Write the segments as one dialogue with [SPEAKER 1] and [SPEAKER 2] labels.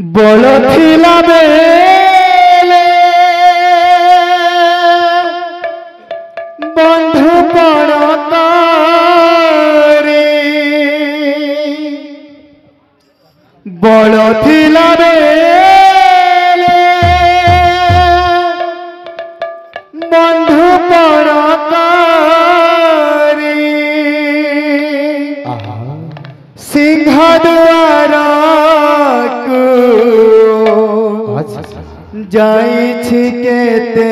[SPEAKER 1] বল থিলা বেলে বন্ধু পড়তারে বল থিলা বেলে বন্ধু পড়তারে সিংহদ্বার যাইছি কেতে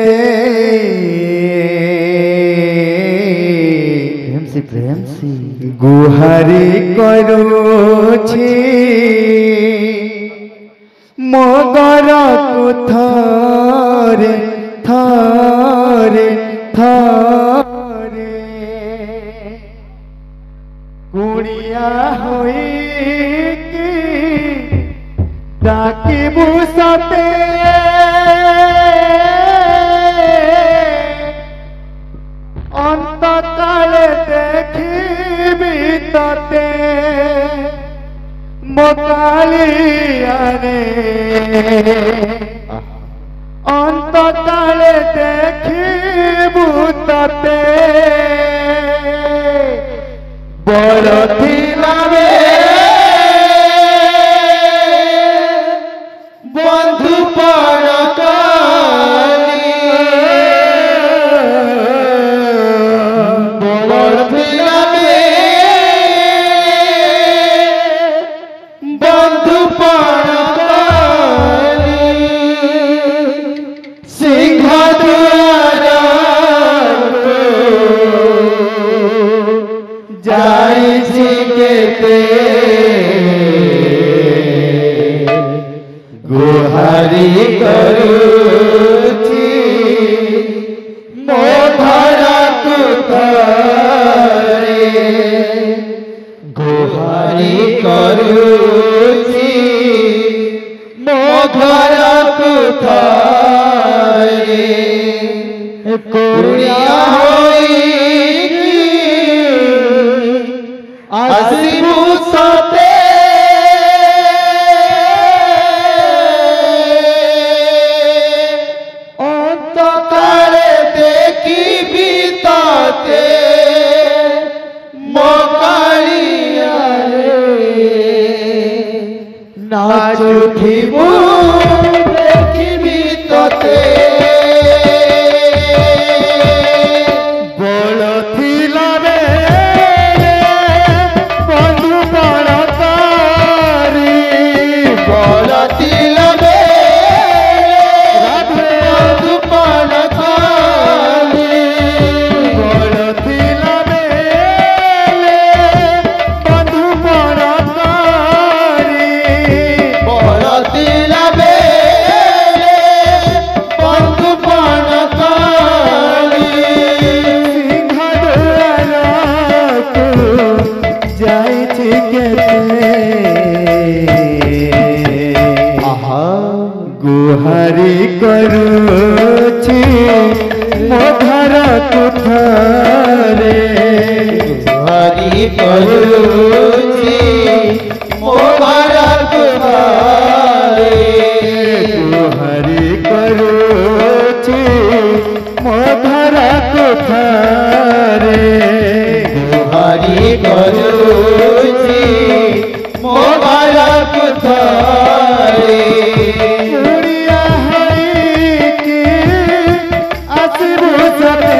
[SPEAKER 2] প্রেমসি
[SPEAKER 1] গুহারি করুছি মগর থরে থরে থরে কুড়িয়া হইকি ডাকিবু সতে অন্তকালে দেখিবি ততে মোকালিয়ারে অন্তকালে দেখিবু ততে বড় থিলাবে বন্ধু পড়তারে বড় থিলাবে বন্ধু পড়তারে সিংহদ্বার যাইছি কেতে গুহারি করুছি মোধরা কুথরে গুহারি করুছি মোধরা কুথরে কুড়িয়া হইকি আসিবু সতে অন্তকালে দেখিবি তাতে মকালিয়ারে নাচুথিবু দেখিবি ততে বল থিলাবে বন্ধু পড়তারে বল থিলাবে বন্ধু পড়তারে বল থিলাবে বন্ধু পড়তারে বল থিলাবে বন্ধু পড়তারে সিংহদ্বারকু যাইছি কেতে গুহারি করুছি মোধর কুঠরে গুহারি করুছি মোধর কুঠরে গুহারি করুছি মোধর কুঠরে গুহারি করুছি মোধর কুঠরে কুড়িয়া হইকি আসিবু সতে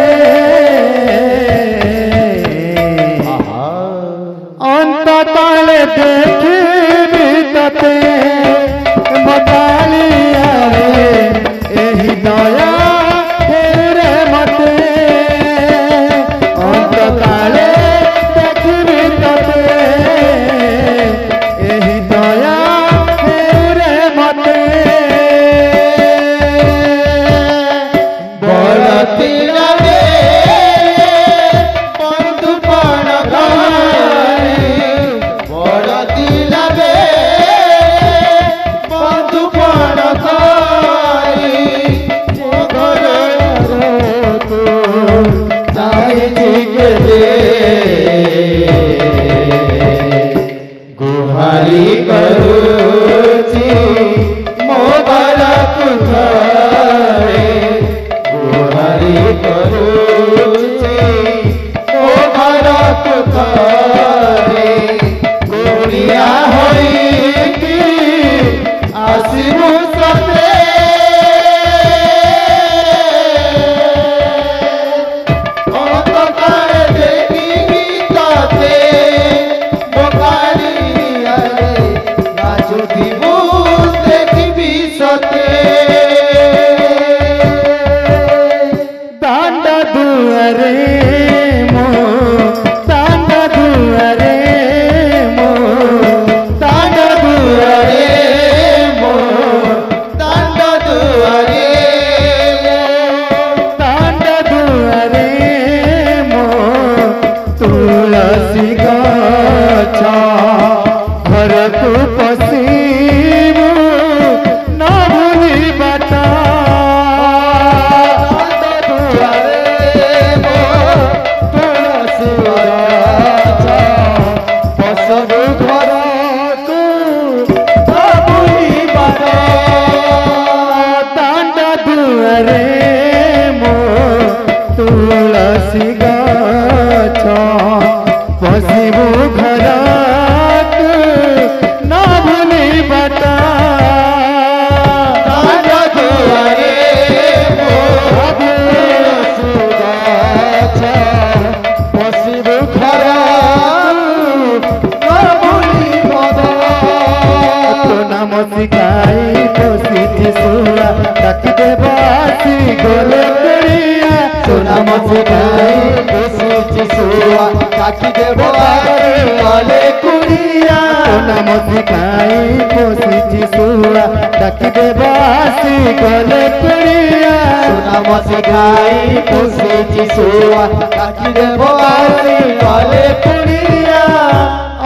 [SPEAKER 1] शिखाई बसिछि शुआ ताकि देव आसी गले कुड़िया सुनाम शिखाई बसिछि शुआ ताकि देव आसी गले कुड़िया सुनाम शिखाई बसिछि शुआ ताकि देव आसी गले कुड़िया सुनाम शिखाई बसिछि शुआ ताकि देव आसी गले कुड़िया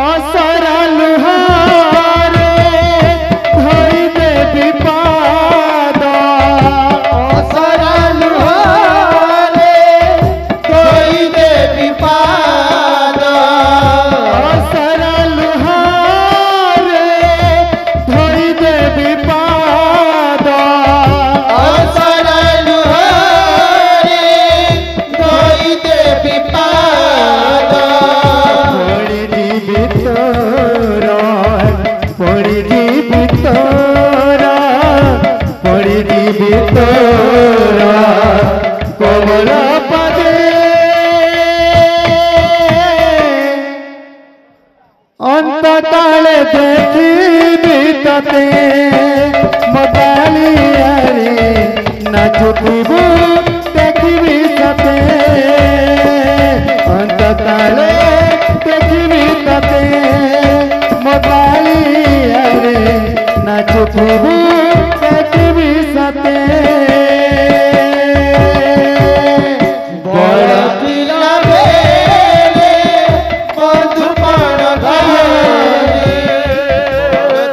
[SPEAKER 1] असरा लुहारे धोई देवी पाद असरा लुहारे धोई देवी पाद असरा लुहारे धोई देवी पाद असरा लुहारे धोई देवी पाद पड़ी भितरा कोमल पदे अंत काले देखी तते मदालियारे नाचुथिबु देखी सते अंत काले देखी तते मदालियारे नाचुथिबु देखी सते बड़ पिला बेले मधुपण घरे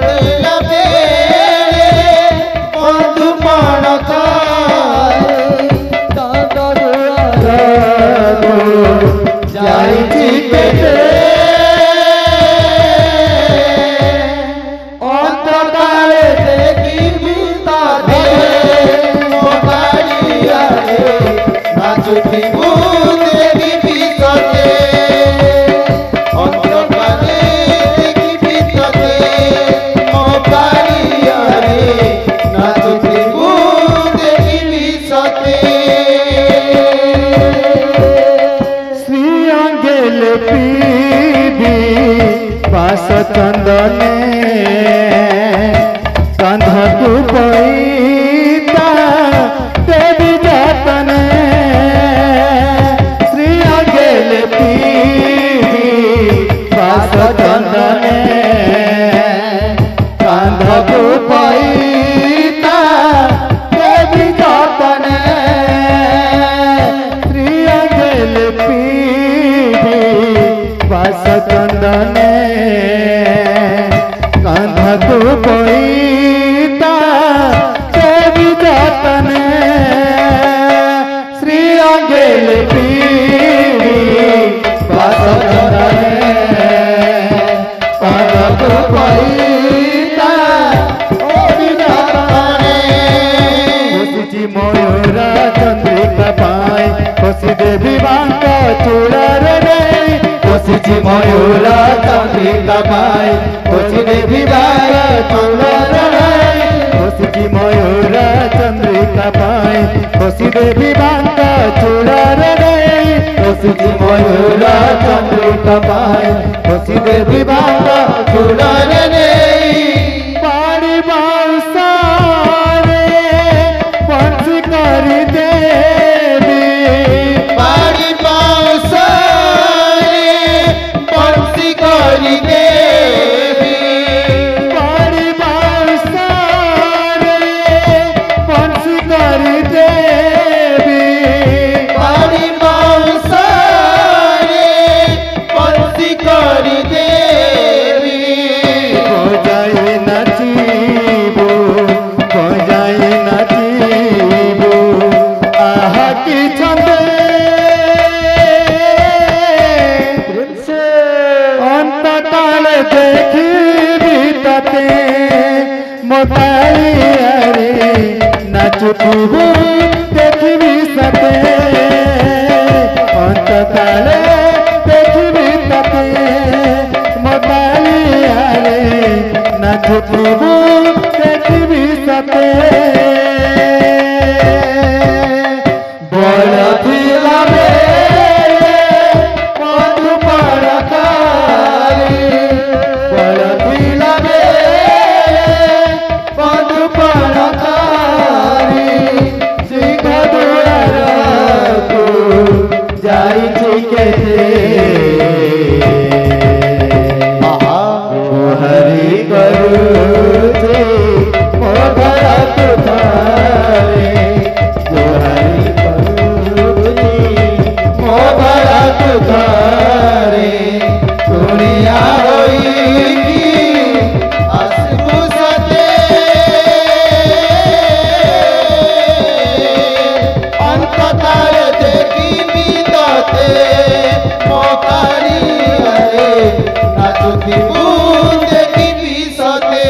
[SPEAKER 1] पिला बेले मधुपण घरे जाइछि केते अंतकाले देखी तारे मोबाइलियारे नाचुथिबु देखी सते अंतकाले देखी सते मोबाइलियारे नाचुथिबु देखी सते श्री अंगेल पीबी पास चंदने कंधकु पैता देवी जतने श्री अंगेल पीबी पास चंदने कंधकु पैता देवी जतने श्री अंगेल पीबी पास चंदने कंधकु पैता देवी जतने श्री अंगेल पीबी पास चंदने कंधकु पैता देवी जतने बसिछि मयूर चंद्रिका पाई बसि देवी बांक चूड़ार नहीं बसिछि मयूर चंद्रिका पाई बसि देवी बांक चूड़ार नहीं बसिछि मयूर चंद्रिका पाई बसि देवी बांक चूड़ार नहीं बसिछि मयूर चंद्रिका पाई बसि देवी बांक चूड़ार नहीं पाड़ी बाउसारे पंच करी देवी पाड़ी बाउसारे पंच करी देवी पाड़ी बाउसारे पंच करी देवी पाड़ी बाउसारे पंच करी देवी बजाई नाचिबो आहा की छंदे अंत काले देखी तते मोबाइलियारे नाचुथिबु देखी सते अंत काले देखी तते मोबाइलियारे नाचुथिबु देखी सते बड़ पिला बेले मधुपण घरे बड़ पिला बेले तुझारे गुहारी करूनी मो भला तुझारे दुनिया होई आसमु सते अंत तार देखी बीतते मोकारी हरे नाचुती देखी बीसते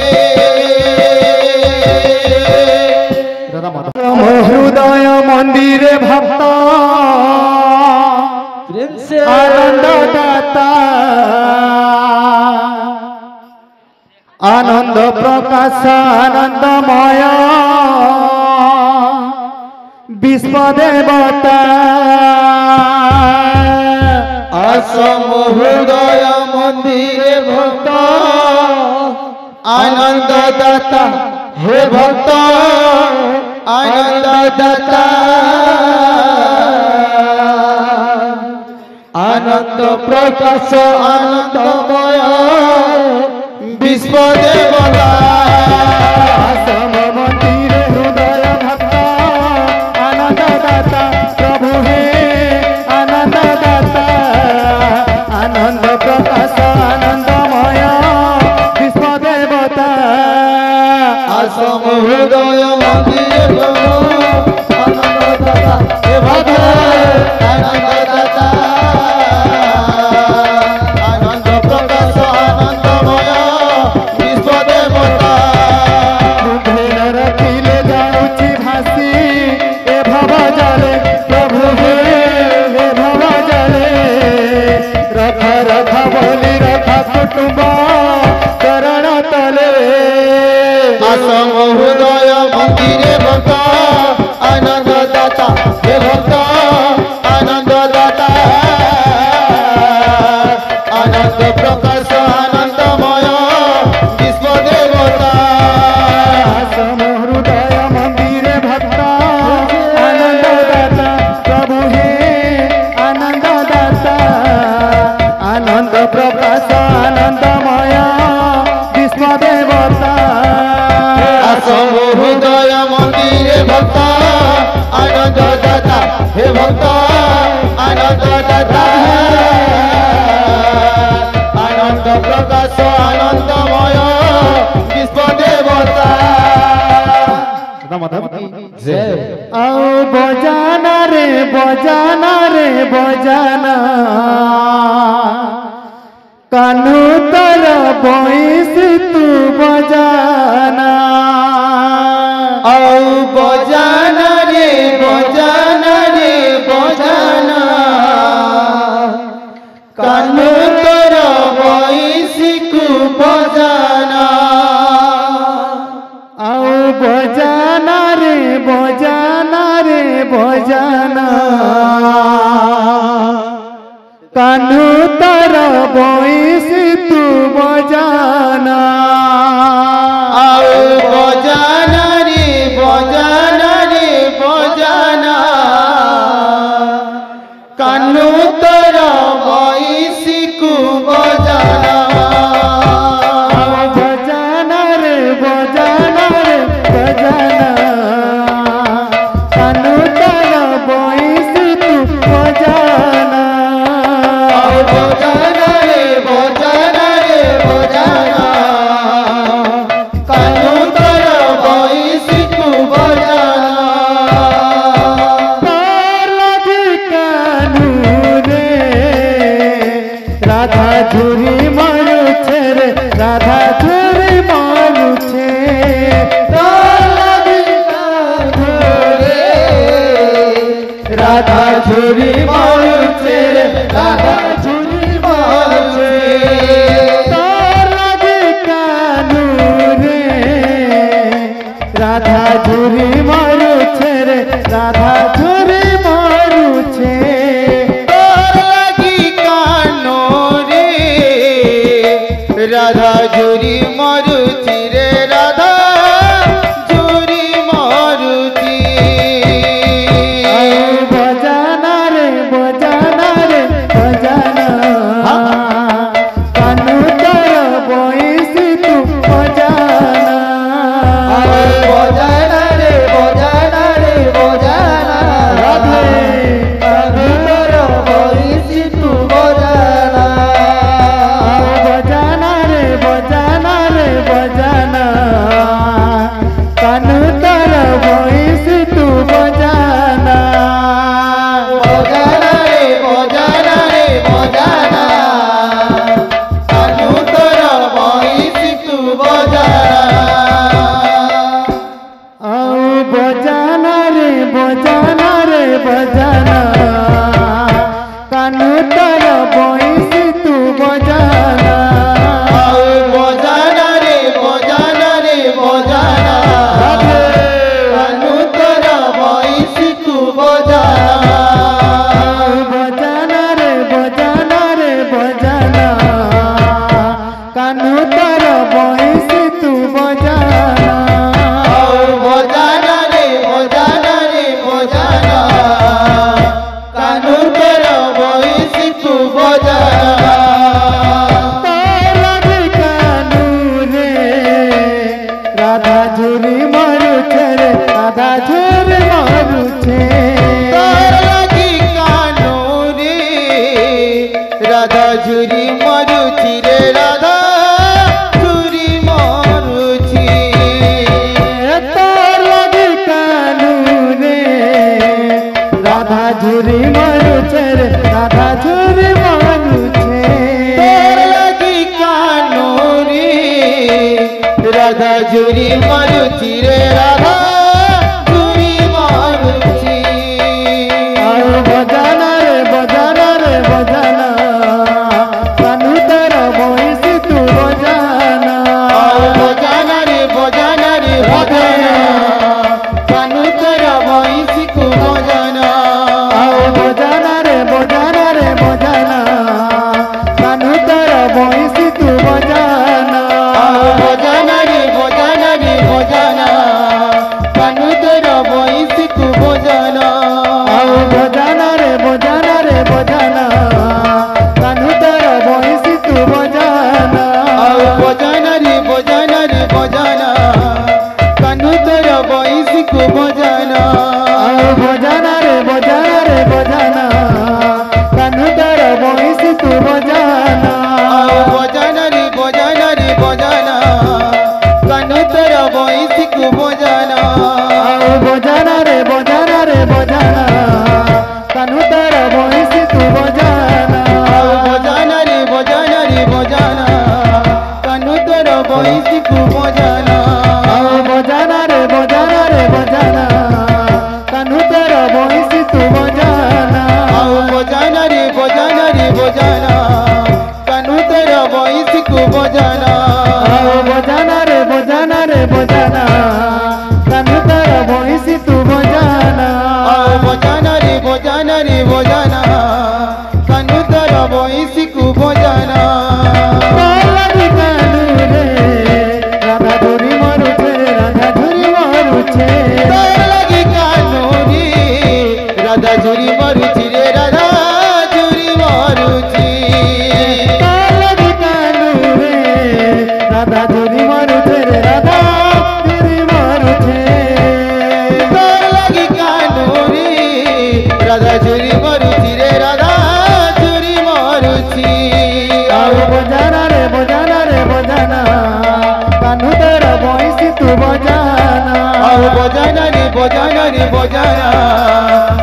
[SPEAKER 1] हृदय मंदिर भक्त आनंद दाता आनंद प्रकाश आनंदमय विश्व देवता असम हृदय मंदिर भक्त आनंद दाता हे भक्त आनंद दाता आनंद प्रकाश आनंदमय विश्व देवता असम मंदिर हृदय भक्त आनंद दाता प्रभु हे आनंद दाता आनंद प्रकाश आनंदमय विश्व देवता असम हृदय मंदिर आनंद दाता हे भक्त आनंद दाता आनंद प्रकाश आनंदमय विश्व देवता रखिले जाऊची भासी ए भव जले प्रभु हे भव जले रख रख बोली रख कुटुंब चरण तले असम हृदय मंदिरे भक्त आनंद दाता हे भक्त आनंद दाता आनंद प्रकाश आनंदमय विश्व देवता असम हृदय मंदिरे भक्त आनंद दाता प्रभु हे आनंद दाता आनंद प्रकाश आनंदमय विश्व देवता असम हृदय मंदिरे भक्त आनंद दाता हे भक्त आनंद दाता आनंद प्रकाश आनंदमय विश्व देवता आओ बजाना रे बजाना रे बजाना कानू तर बइस तू बजाना आओ बजाना रे बजाना रे बजाना कानू तर बइस को बजाना आओ बजाना रे बजाना रे बजाना कानू तर बइस तू बजाना आओ बजाना रे बजाना रे बजाना कानू तर बइस को बजाना आओ बजाना रे बजाना रे बजाना कानू तर बइस तू बजाना आओ बजाना रे बजाना रे बजाना कानू तर बइस को बजाना तार लगी कानू रे राधा झुरी मारू छे रे राधा झुरी मारू छे तार लगी कानू रे राधा झुरी मारू छे रे राधा झुरी मारू छे तार लगी कानू रे राधा झुरी मारू छे रे राधा झुरी मारू छे तार लगी कानू रे राधा झुरी मारू छे रे राधा झुरी मारू छे बजाना रे बजाना रे बजाना कानू तर बइस तू बजाना बजाना बजाना रे बजाना कानू तर बइसी तू बजाना बजाना रे बजाना रे बजाना कानू तर बइसी तू बजाना बजाना रे बजाना रे बजाना कानू तर बइसी तू बजाना बजाना रे बजाना रे बजाना कानू तर बइसी तू बजाना कानू रे राधा झुरी मारुछे रे राधा झुरी मारुछे कानू रे राधा झुरी मारुछी रे राधा झुरी मारुछी तोर लगी कानू रे राधा झुरी मारुछे रे राधा झुरी मारुछे तोर लगी कानू रे राधा झुरी मारुछी रे राधा झुरी मारुछी बजाना रे बजाना रे बजाना कानू तर बइसी तू बजाना बजाना रे बजाना रे बजाना कानू तर बइसी तू बजाना बजाना रे बजाना रे बजाना कानू तर बइसी तू बजाना बजाना रे बजाना रे बजाना कानू तर बइसी तू बजाना बजाना रे बजाना रे बजाना कानू तर बइसी तू बजाना बजाना रे बजाना रे बजाना कानू तर बइसी तू बजाना बजाना रे बजाना रे बजाना कानू तर बइसी तू बजाना बजाना रे बजाना रे बजाना कानू तर बइसी तू बजाना बजाना रे बजाना रे बजाना कानू तर बइसी तू बजाना बजाना रे बजाना रे बजाना कानू तर बइसी तू बजाना बजाना रे बजाना रे बजाना कानू तर बइसी तू बजाना बजाना रे बजाना रे बजाना कानू तर बइसी तू बजाना बजाना रे बजाना रे बजाना कानू तर बइसी तू बजाना बजाना रे बजाना रे बजाना कानू तर बइसी तू बजाना कानू रे राधा झुरी मारुछे राधा झुरी मारुछे लगी कानू रे राधा झुरी मारुछी रे राधा झुरी मारुछी लगी कानू रे राधा झुरी मारुछे रे राधा झुरी मारुछे लगी कानू रे राधा झुरी मारुछी रे राधा झुरी मारुछी बजाना रे बजाना रे बजाना कानू तर बइसी तू बजाना बजाना रे बजाना रे बजाना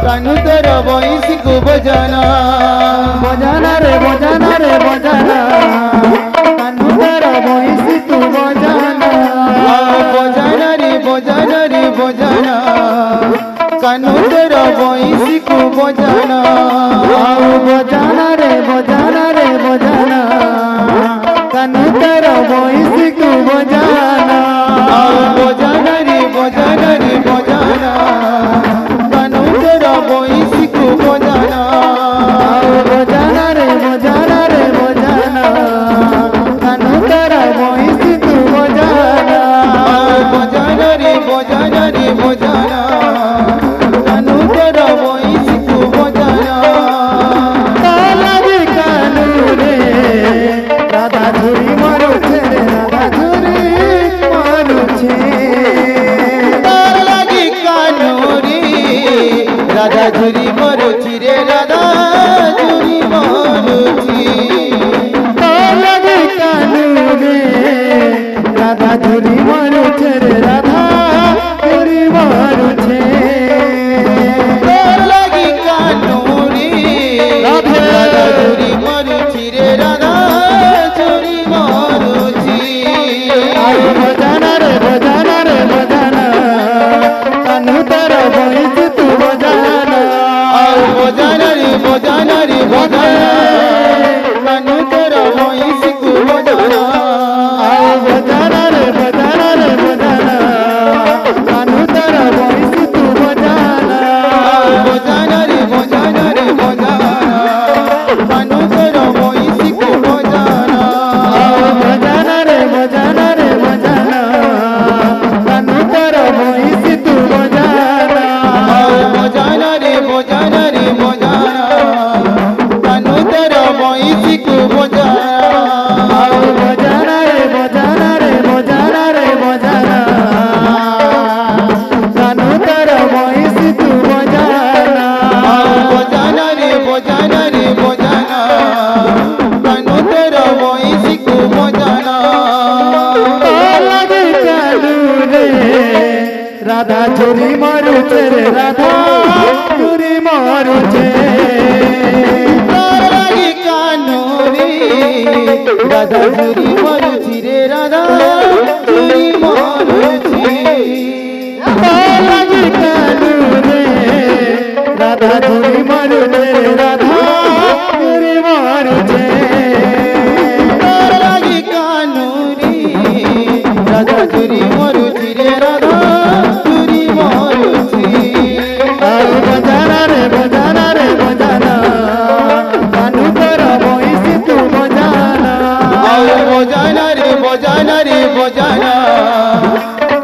[SPEAKER 1] कानू तर बइसी तू बजाना बजाना रे बजाना रे बजाना कानू तर बइसी तू बजाना बजाना रे बजाना रे बजाना कानू तर बइसी तू बजाना बजाना रे बजाना रे बजाना कानू तर बइसी तू बजाना बजाना रे बजाना रे बजाना कानू तर बइसी तू बजाना बजाना रे बजाना रे बजाना कानू तर बइसी तू बजाना बजाना रे बजाना रे बजाना कानू तर बइसी तू बजाना लगी कानू रे राधा झुरी मारुछे रे राधा झुरी मारुछे लगी कानू रे राधा झुरी मारुछी रे राधा झुरी मारुछी लगी कानू रे राधा झुरी मारुछे रे राधा झुरी मारुछी রাধা ঝুরি মারুছে রে রাধা ঝুরি মারুছে
[SPEAKER 2] তার লাগি কানুরে রাধা ঝুরি মারুছি রে রাধা ঝুরি মারুছি
[SPEAKER 1] তার লাগি কানুরে রাধা ঝুরি মারুছে রে রাধা ঝুরি মারুছে
[SPEAKER 2] তার লাগি কানুরে রাধা ঝুরি মারুছি রে রাধা ঝুরি মারুছি
[SPEAKER 1] আর বজানা রে বজানা রে বজানা কানু তোর বইসি তু বজানা
[SPEAKER 2] আর বজানা রে বজানা রে বজানা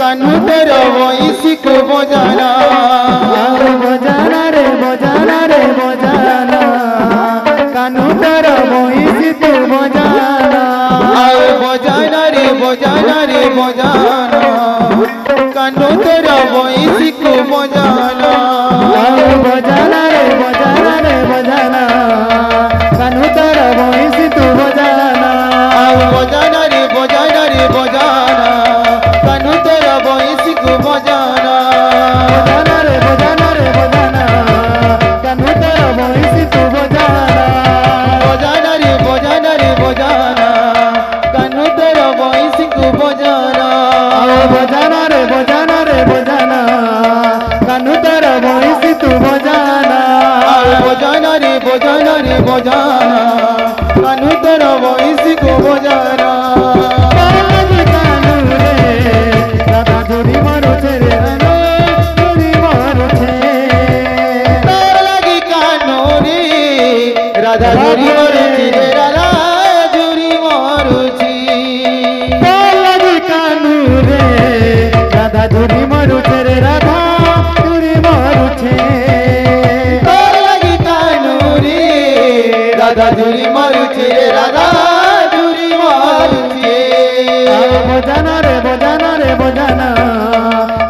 [SPEAKER 2] কানু তোর বইসিক বজানা
[SPEAKER 1] আর বজানা রে বজানা রে বজানা কানু তোর বইসি তু বজানা
[SPEAKER 2] আর বজানা রে বজানা রে বজানা কানু তোর বইসিক বজানা
[SPEAKER 1] আর বজানা রে বজানা রে বজানা কানু তোর বইসি তু বজানা
[SPEAKER 2] আর বজানা রে বজানা রে বজানা কানু তোর বইসিক বজানা
[SPEAKER 1] বজানা রে বজানা রে বজানা কানু তোর বইসি তু বজানা
[SPEAKER 2] বজানা রে বজানা রে বজানা কানু তোর বইসিক বজানা
[SPEAKER 1] বজানা রে বজানা রে বজানা কানু তোর বইসি তু বজানা
[SPEAKER 2] আর বজানা রে বজানা রে বজানা কানু তোর বইসিক বজানা
[SPEAKER 1] কানু কানু রে রাধা ঝুরি মারুছে রে রাধা ঝুরি মারুছে
[SPEAKER 2] তার লাগি কানু রে রাধা ঝুরি মারুছি রে রাধা ঝুরি মারুছি
[SPEAKER 1] লাগি কানু রে রাধা ঝুরি মারুছে রে রাধা ঝুরি মারুছে
[SPEAKER 2] তার লাগি কানু রে রাধা ঝুরি মারুছি রে রাধা ঝুরি মারুছি
[SPEAKER 1] বজানা রে বজানা রে বজানা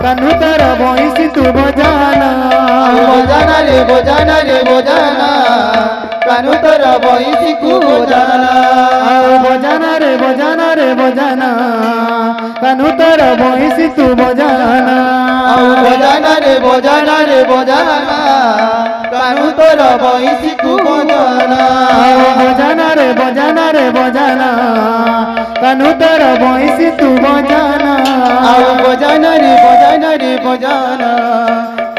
[SPEAKER 1] কানু তোর বইসি তু বজানা
[SPEAKER 2] বজানা রে বজানা রে বজানা কানু তোর বইসিক বজানা
[SPEAKER 1] বজানা রে বজানা রে বজানা কানু তোর বইসি তু বজানা
[SPEAKER 2] বজানা রে বজানা রে বজানা কানু তোর বইসিক বজানা
[SPEAKER 1] বজানা রে বজানা রে বজানা কানু তোর বইসি তু বজানা
[SPEAKER 2] বজানা রে বজানা রে বজানা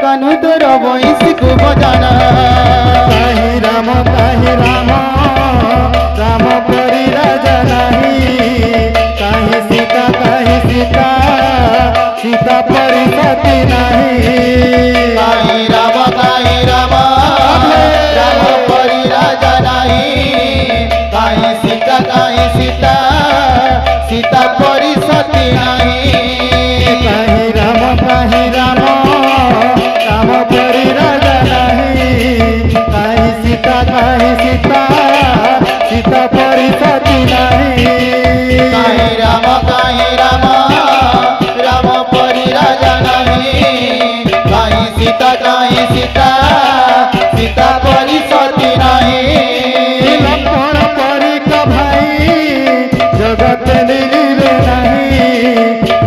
[SPEAKER 2] কানু তোর বইসিক বজানা
[SPEAKER 1] কাহি রাম রাম পরি রাজা নাহি কাহি সীতা সীতা পরি সতী নাহি
[SPEAKER 2] কাহি রাম রাম পরি রাজা নাহি কাহি সীতা সীতা পরি সতী নাহি
[SPEAKER 1] কাহি রাম রাম পরি রাজা নাহি কাহি সীতা সীতা পরি সতী নাহি
[SPEAKER 2] কাহি রাম রাম পরি রাজা নাহি কাহি সীতা সীতা পরি সতী নাহি
[SPEAKER 1] লক্ষ্মণ পরি কা ভাই জগত লীলে নাহি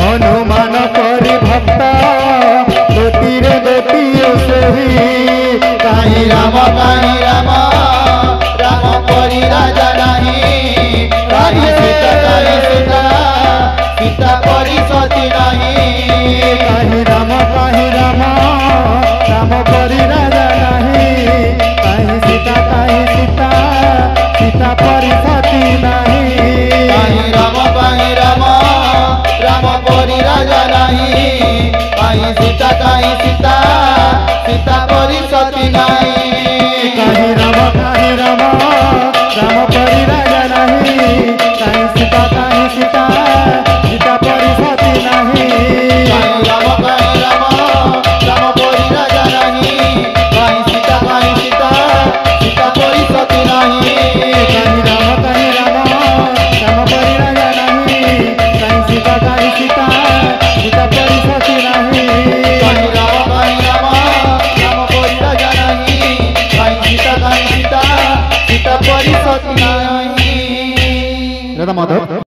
[SPEAKER 1] হনুমান পরি ভক্ত গতিরে গতি সেহি
[SPEAKER 2] কাহি রাম রাম পরি রাজা নাহি কাহি সীতা সীতা পরি সতী নাহি
[SPEAKER 1] কাহি রাম রাম পরি রাজা নাহি কাহি সীতা সীতা পরি সতী নাহি
[SPEAKER 2] কাহি রাম রাম পরি রাজা নাহি কাহি সীতা সীতা পরি সতী নাহি
[SPEAKER 1] কাহি রাম রাম পরি রাজা নাহি কাহি সীতা সীতা পরি সতী নাহি
[SPEAKER 2] কাহি রাম রাম পরি রাজা নাহি কাহি সীতা সীতা পরি সতী নাহি
[SPEAKER 1] কাহি রাম পরি রাজা নাহি কাহি সীতা সীতা পরি সতী নাহি
[SPEAKER 2] কাহি রাম পরি রাজা নাহি কাহি সীতা সীতা পরি সতী নাহি
[SPEAKER 1] রাধা মাধব।